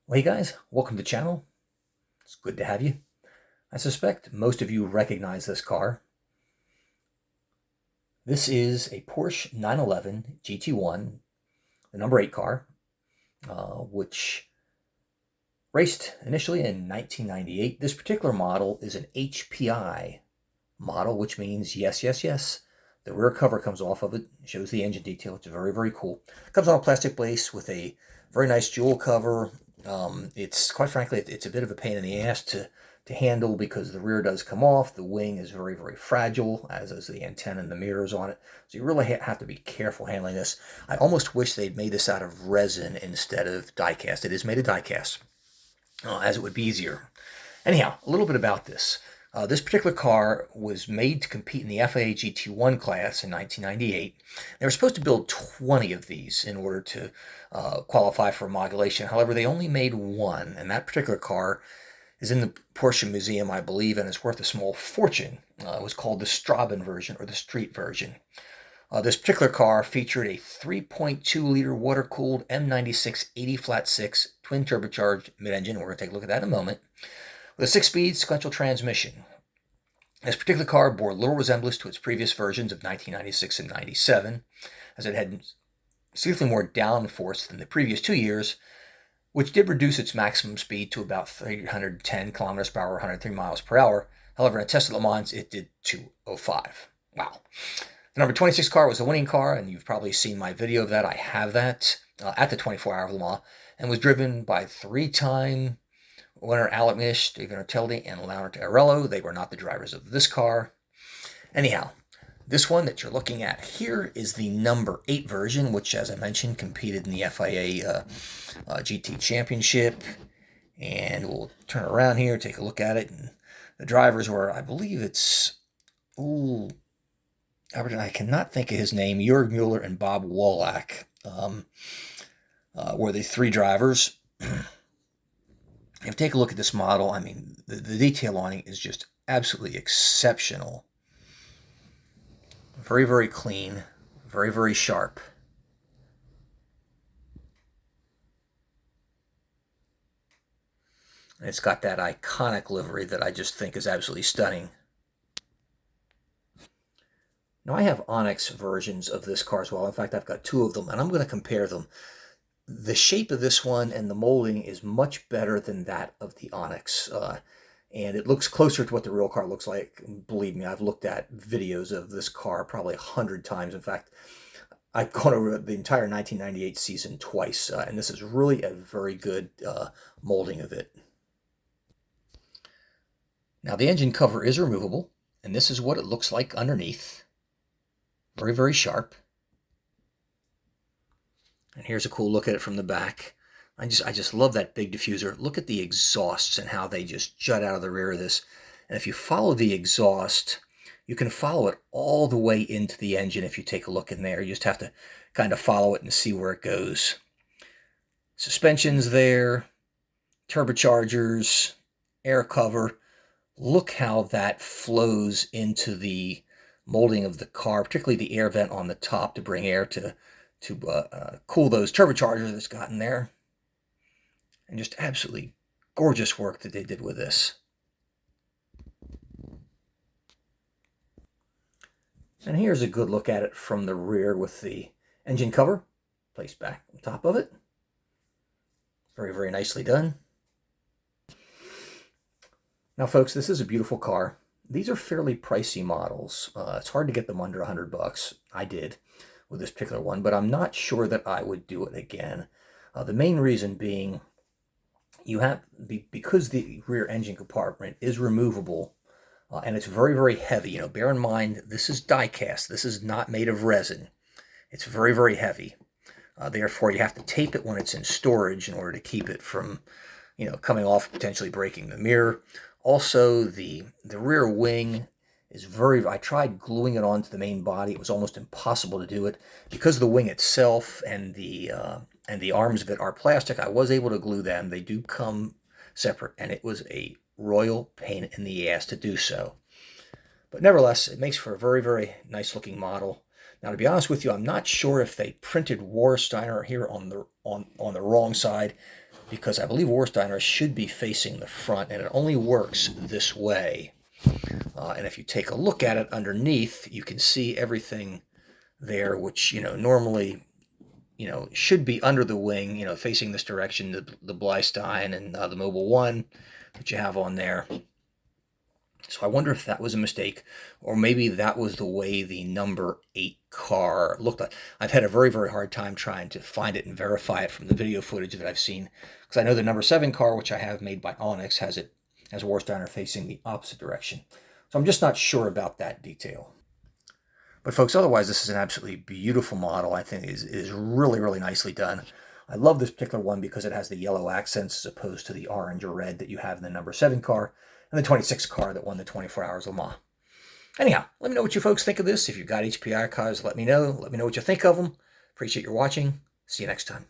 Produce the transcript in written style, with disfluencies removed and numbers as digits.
Well, hey guys, welcome to the channel. It's good to have you. I suspect most of you recognize this car. This is a Porsche 911 GT1, the number 8 car, which raced initially in 1998. This particular model is an HPI model, which means yes, yes, yes. The rear cover comes off of it, shows the engine detail. It's very, very cool. It comes on a plastic base with a very nice jewel cover. It's quite frankly, it's a bit of a pain in the ass to handle because the rear does come off. The wing is very, very fragile, as is the antenna and the mirrors on it. So you really have to be careful handling this. I almost wish they'd made this out of resin instead of diecast. It is made of diecast, as it would be easier. Anyhow, a little bit about this. This particular car was made to compete in the FIA GT1 class in 1998. They were supposed to build 20 of these in order to qualify for modulation. However, they only made one, and that particular car is in the Porsche Museum, I believe, and it's worth a small fortune. It was called the Straben version, or the street version. This particular car featured a 3.2-liter water-cooled M96 80 flat 6 twin turbocharged mid-engine. We're going to take a look at that in a moment. With a 6-speed sequential transmission. This particular car bore little resemblance to its previous versions of 1996 and 97, as it had significantly more downforce than the previous 2 years, which did reduce its maximum speed to about 310 kilometers per hour, 103 miles per hour. However, in a test at Le Mans, it did 205. Wow. The number 26 car was the winning car, and you've probably seen my video of that. I have that at the 24 Hour of Le Mans, and was driven by 3-time winner Alec Mish, David Artelli, and Laurent Arello. They were not the drivers of this car. Anyhow, this one that you're looking at here is the number 8 version, which, as I mentioned, competed in the FIA GT Championship. And we'll turn around here, take a look at it. And the drivers were, I believe it's, I cannot think of his name, Jörg Mueller and Bob Wallach were the 3 drivers. If you take a look at this model, I mean, the detail on it is just absolutely exceptional. Very, very clean. Very, very sharp. And it's got that iconic livery that I just think is absolutely stunning. Now, I have Onyx versions of this car as well. In fact, I've got 2 of them, and I'm going to compare them. The shape of this one and the molding is much better than that of the Onyx. And it looks closer to what the real car looks like. Believe me, I've looked at videos of this car probably 100 times. In fact, I've gone over the entire 1998 season twice. And this is really a very good molding of it. Now, the engine cover is removable. And this is what it looks like underneath. Very, very sharp. And here's a cool look at it from the back. I just love that big diffuser. Look at the exhausts and how they just jut out of the rear of this. And if you follow the exhaust, you can follow it all the way into the engine if you take a look in there. You just have to kind of follow it and see where it goes. Suspension's there, turbochargers, air cover. Look how that flows into the molding of the car, particularly the air vent on the top to bring air to cool those turbochargers that's got in there. And just absolutely gorgeous work that they did with this. And here's a good look at it from the rear with the engine cover placed back on top of it. Very, very nicely done. Now, folks, this is a beautiful car. These are fairly pricey models. It's hard to get them under $100. I did with this particular one, but I'm not sure that I would do it again. The main reason being because the rear engine compartment is removable and it's very, very heavy. You know, bear in mind, this is die-cast. This is not made of resin. It's very, very heavy. Therefore, you have to tape it when it's in storage in order to keep it from, coming off, potentially breaking the mirror. Also, the rear wing is I tried gluing it onto the main body. It was almost impossible to do it. Because the wing itself and the arms of it are plastic, I was able to glue them. They do come separate, and it was a royal pain in the ass to do so. But nevertheless, it makes for a very, very nice looking model. Now, to be honest with you, I'm not sure if they printed Warsteiner here on the wrong side, because I believe Warsteiner should be facing the front, and it only works this way. And if you take a look at it underneath, you can see everything there, which, normally, should be under the wing, facing this direction, the Blystein and the Mobile 1 that you have on there. So I wonder if that was a mistake, or maybe that was the way the number 8 car looked like. I've had a very, very hard time trying to find it and verify it from the video footage that I've seen, because I know the number 7 car, which I have made by Onyx, has Warsteiner facing the opposite direction. So I'm just not sure about that detail. But folks, otherwise, this is an absolutely beautiful model. I think it is really, really nicely done. I love this particular one because it has the yellow accents as opposed to the orange or red that you have in the number 7 car and the 26 car that won the 24 Hours Le Mans. Anyhow, let me know what you folks think of this. If you've got HPI cars, let me know. Let me know what you think of them. Appreciate your watching. See you next time.